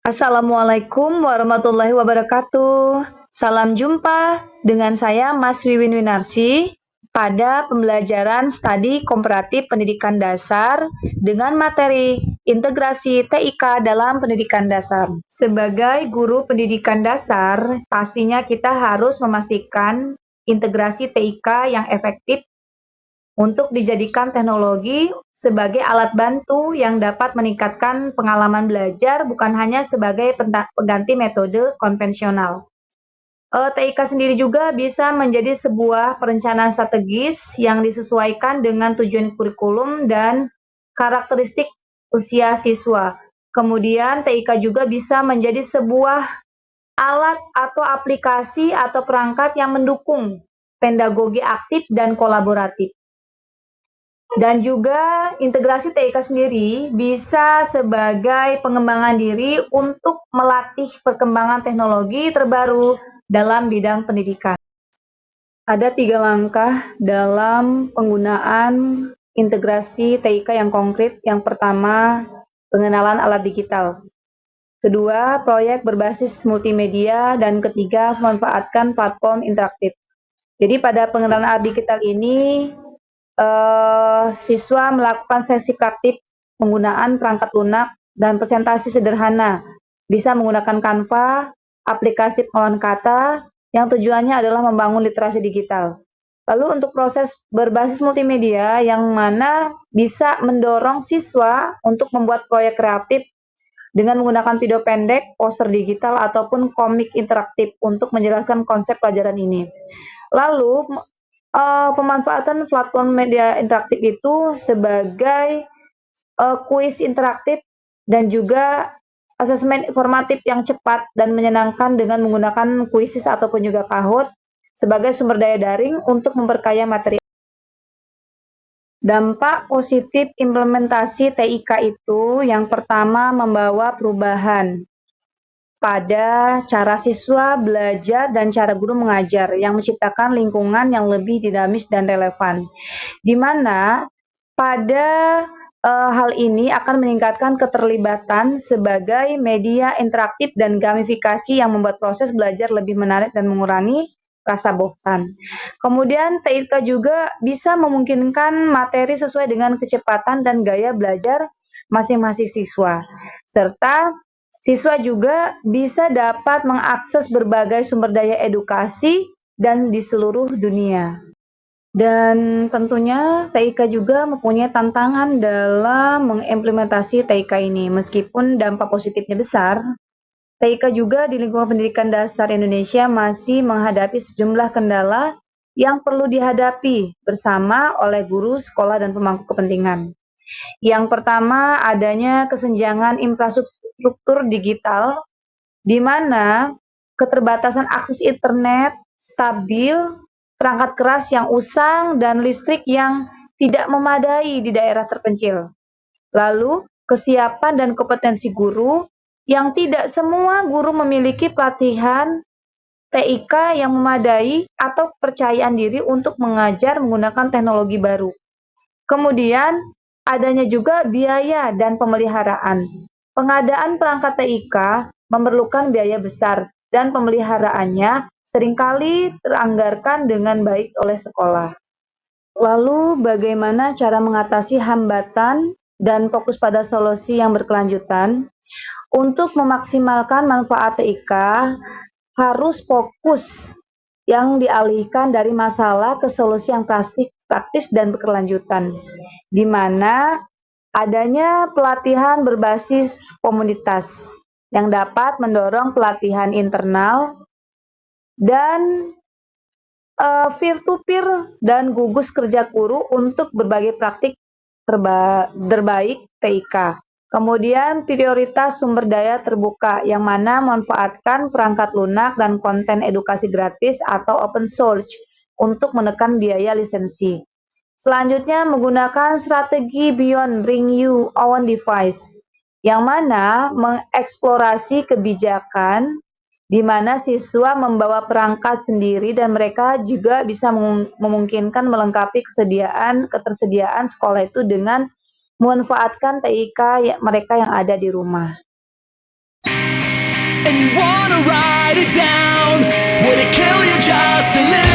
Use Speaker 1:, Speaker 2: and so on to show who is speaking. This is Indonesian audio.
Speaker 1: Assalamualaikum warahmatullahi wabarakatuh. Salam jumpa dengan saya Mas Wiwin Winarsi pada pembelajaran studi komparatif pendidikan dasar dengan materi integrasi TIK dalam pendidikan dasar. Sebagai guru pendidikan dasar, pastinya kita harus memastikan integrasi TIK yang efektif untuk dijadikan teknologi sebagai alat bantu yang dapat meningkatkan pengalaman belajar bukan hanya sebagai pengganti metode konvensional. TIK sendiri juga bisa menjadi sebuah perencanaan strategis yang disesuaikan dengan tujuan kurikulum dan karakteristik usia siswa. Kemudian TIK juga bisa menjadi sebuah alat atau aplikasi atau perangkat yang mendukung pedagogi aktif dan kolaboratif. Dan juga integrasi TIK sendiri bisa sebagai pengembangan diri untuk melatih perkembangan teknologi terbaru dalam bidang pendidikan. Ada 3 langkah dalam penggunaan integrasi TIK yang konkret. Yang pertama, pengenalan alat digital. Kedua, proyek berbasis multimedia. Dan ketiga, memanfaatkan platform interaktif. Jadi pada pengenalan alat digital ini, siswa melakukan sesi praktik penggunaan perangkat lunak dan presentasi sederhana. Bisa menggunakan Canva, aplikasi pengolahan kata, yang tujuannya adalah membangun literasi digital. Lalu untuk proses berbasis multimedia yang mana bisa mendorong siswa untuk membuat proyek kreatif dengan menggunakan video pendek, poster digital, ataupun komik interaktif untuk menjelaskan konsep pelajaran ini. Lalu pemanfaatan platform media interaktif itu sebagai kuis interaktif dan juga asesmen informatif yang cepat dan menyenangkan dengan menggunakan kuisis ataupun juga Kahoot sebagai sumber daya daring untuk memperkaya materi. Dampak positif implementasi TIK itu yang pertama membawa perubahan pada cara siswa belajar dan cara guru mengajar yang menciptakan lingkungan yang lebih dinamis dan relevan. Di mana pada hal ini akan meningkatkan keterlibatan sebagai media interaktif dan gamifikasi yang membuat proses belajar lebih menarik dan mengurangi rasa bosan. Kemudian TIK juga bisa memungkinkan materi sesuai dengan kecepatan dan gaya belajar masing-masing siswa. Serta siswa juga bisa dapat mengakses berbagai sumber daya edukasi dan di seluruh dunia. Dan tentunya TIK juga mempunyai tantangan dalam mengimplementasi TIK ini. Meskipun dampak positifnya besar, TIK juga di lingkungan pendidikan dasar Indonesia masih menghadapi sejumlah kendala yang perlu dihadapi bersama oleh guru, sekolah, dan pemangku kepentingan. Yang pertama, adanya kesenjangan infrastruktur digital, di mana keterbatasan akses internet stabil, perangkat keras yang usang, dan listrik yang tidak memadai di daerah terpencil. Lalu, kesiapan dan kompetensi guru, yang tidak semua guru memiliki pelatihan TIK yang memadai atau kepercayaan diri untuk mengajar menggunakan teknologi baru. Kemudian, adanya juga biaya dan pemeliharaan. Pengadaan perangkat TIK memerlukan biaya besar dan pemeliharaannya seringkali teranggarkan dengan baik oleh sekolah. Lalu, bagaimana cara mengatasi hambatan dan fokus pada solusi yang berkelanjutan? Untuk memaksimalkan manfaat TIK, harus fokus yang dialihkan dari masalah ke solusi yang praktis dan berkelanjutan, di mana adanya pelatihan berbasis komunitas yang dapat mendorong pelatihan internal dan peer-to-peer dan gugus kerja guru untuk berbagai praktik terbaik TIK. Kemudian prioritas sumber daya terbuka yang mana memanfaatkan perangkat lunak dan konten edukasi gratis atau open source untuk menekan biaya lisensi. Selanjutnya menggunakan strategi Beyond Bring You Own Device yang mana mengeksplorasi kebijakan di mana siswa membawa perangkat sendiri dan mereka juga bisa memungkinkan melengkapi ketersediaan sekolah itu dengan memanfaatkan TIK mereka yang ada di rumah.
Speaker 2: and you wanna write it down. Would it kill you just to live?